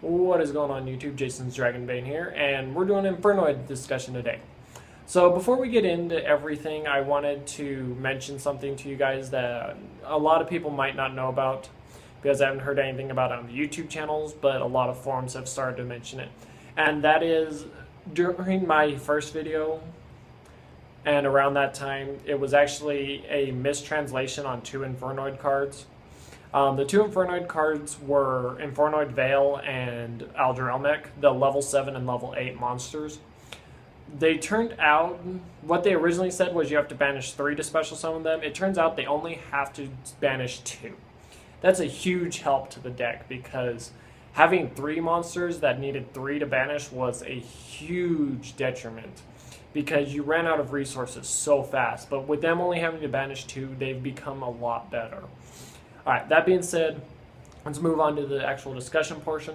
What is going on YouTube? Jason's Dragonbane here, and we're doing an Infernoid discussion today. So before we get into everything, I wanted to mention something to you guys that a lot of people might not know about, because I haven't heard anything about it on the YouTube channels, but a lot of forums have started to mention it. And that is, during my first video, and around that time, it was actually a mistranslation on two Infernoid cards. The two Infernoid cards were Infernoid Veil and Aldrelmec, the level 7 and level 8 monsters. They turned out, what they originally said was you have to banish 3 to special summon them. It turns out they only have to banish 2. That's a huge help to the deck, because having 3 monsters that needed 3 to banish was a huge detriment, because you ran out of resources so fast. But with them only having to banish 2, they've become a lot better. Alright, that being said, let's move on to the actual discussion portion.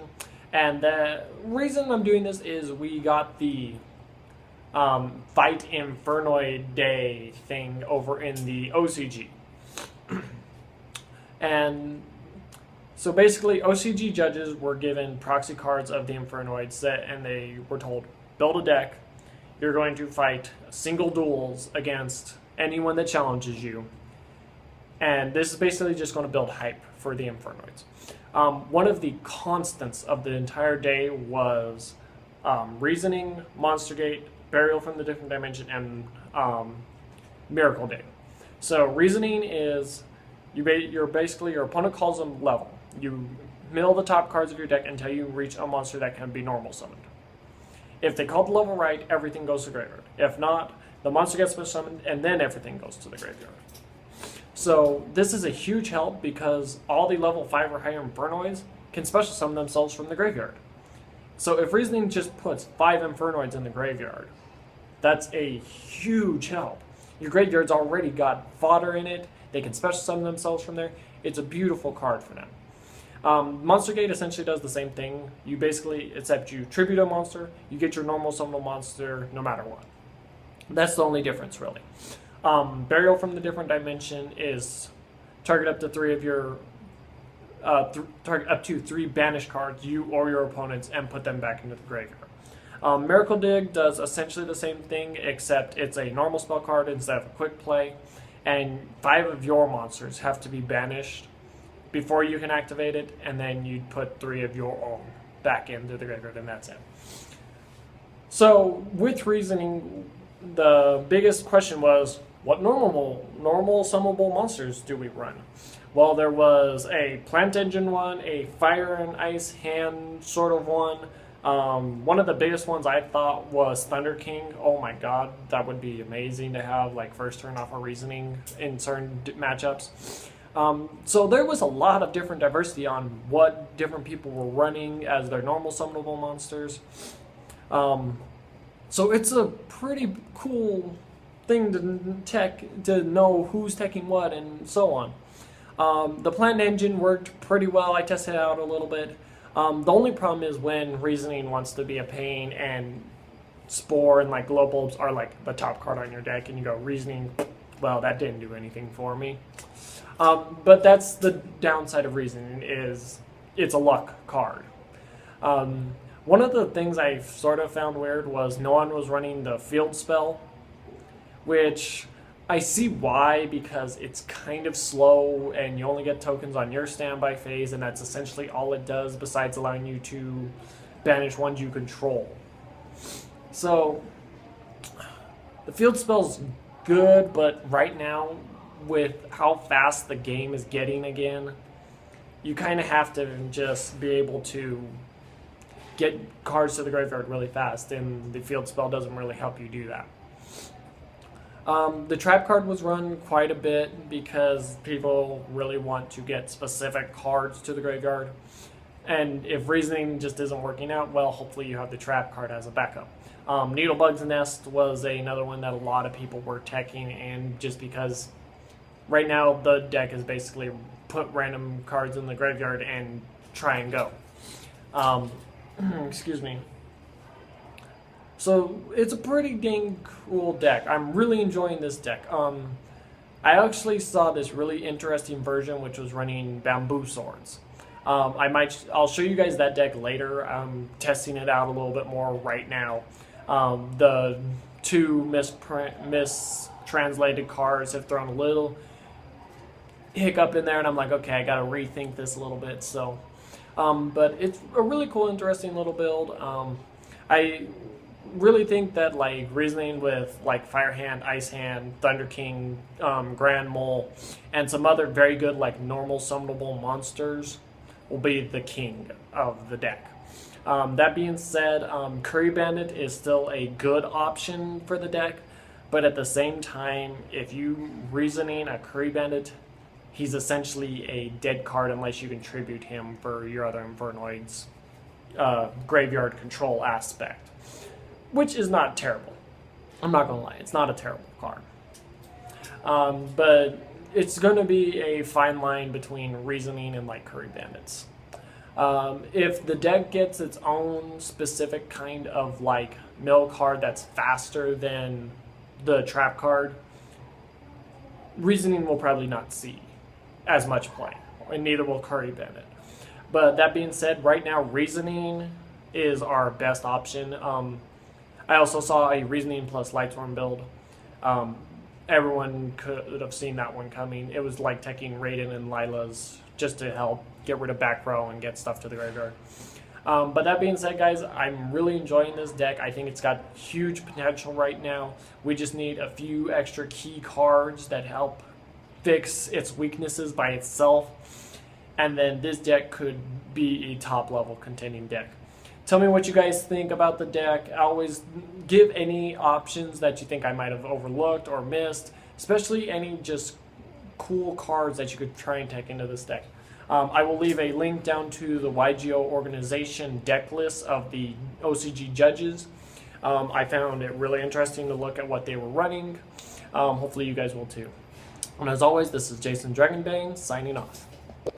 And the reason I'm doing this is we got the Fight Infernoid Day thing over in the OCG. And so basically, OCG judges were given proxy cards of the Infernoid set, and they were told, build a deck. You're going to fight single duels against anyone that challenges you. And this is basically just going to build hype for the Infernoids. One of the constants of the entire day was Reasoning, Monster Gate, Burial from the Different Dimension, and Miracle Day. So Reasoning is, you're basically, your opponent calls them level. You mill the top cards of your deck until you reach a monster that can be normal summoned. If they call the level right, everything goes to the graveyard. If not, the monster gets special summoned, and then everything goes to the graveyard. So this is a huge help, because all the level 5 or higher Infernoids can special summon themselves from the graveyard. So if Reasoning just puts 5 Infernoids in the graveyard, that's a huge help. Your graveyard's already got fodder in it. They can special summon themselves from there. It's a beautiful card for them. Monster Gate essentially does the same thing. You basically, except you tribute a monster, you get your normal summonable monster no matter what. That's the only difference, really. Burial from the Different Dimension is target up to 3 of your target up to 3 banished cards, you or your opponents, and put them back into the graveyard. Miracle Dig does essentially the same thing, except it's a normal spell card instead of a quick play, and 5 of your monsters have to be banished before you can activate it, and then you'd put 3 of your own back into the graveyard, and that's it. So with Reasoning, the biggest question was, what normal summonable monsters do we run? Well, there was a Plant Engine one, a Fire and Ice Hand sort of one. One of the biggest ones I thought was Thunder King. Oh my god, that would be amazing to have like first turn off a Reasoning in certain matchups. So there was a lot of different diversity on what different people were running as their normal summonable monsters. So it's a pretty cool thing to know who's teching what and so on. The Plant Engine worked pretty well. I tested it out a little bit. The only problem is when Reasoning wants to be a pain and Spore and like Glow Bulbs are like the top card on your deck, and you go Reasoning, well, that didn't do anything for me. But that's the downside of Reasoning, is it's a luck card. One of the things I sort of found weird was no one was running the field spell, which I see why, because it's kind of slow and you only get tokens on your standby phase, and that's essentially all it does besides allowing you to banish ones you control. So the field spell's good, but right now, with how fast the game is getting again, you kind of have to just be able to get cards to the graveyard really fast, and the field spell doesn't really help you do that. The trap card was run quite a bit because people really want to get specific cards to the graveyard, and if Reasoning just isn't working out, well, hopefully you have the trap card as a backup. Needlebug's Nest was another one that a lot of people were teching, and just because right now the deck is basically put random cards in the graveyard and try and go. Excuse me. So it's a pretty dang cool deck. I'm really enjoying this deck. I actually saw this really interesting version which was running bamboo swords. I'll show you guys that deck later. I'm testing it out a little bit more right now. The two mistranslated cards have thrown a little hiccup in there, and I'm like, okay, I gotta rethink this a little bit. So, but it's a really cool, interesting little build. I really think that like reasoning with like Fire Hand, Ice Hand, Thunder King, Grand Mole, and some other very good like normal summonable monsters will be the king of the deck. That being said, Curry Bandit is still a good option for the deck, but at the same time, if you reasoning a Curry Bandit, he's essentially a dead card unless you contribute him for your other Infernoids graveyard control aspect, which is not terrible. I'm not gonna lie, it's not a terrible card. But it's gonna be a fine line between reasoning and like Curry Bandits. If the deck gets its own specific kind of like mill card that's faster than the trap card, reasoning will probably not see as much play, and neither will Curry Bandit. But that being said, right now reasoning is our best option. I also saw a reasoning plus Lightsworn build. Everyone could have seen that one coming. It was like taking Raiden and Lila's just to help get rid of back row and get stuff to the graveyard. But that being said, guys, I'm really enjoying this deck. I think it's got huge potential right now. We just need a few extra key cards that help fix its weaknesses by itself. And then this deck could be a top level contending deck. Tell me what you guys think about the deck. Always give any options that you think I might have overlooked or missed, especially any just cool cards that you could try and take into this deck. I will leave a link down to the YGO organization deck list of the OCG judges. I found it really interesting to look at what they were running. Hopefully you guys will too. And as always, this is Jason Dragonbane signing off.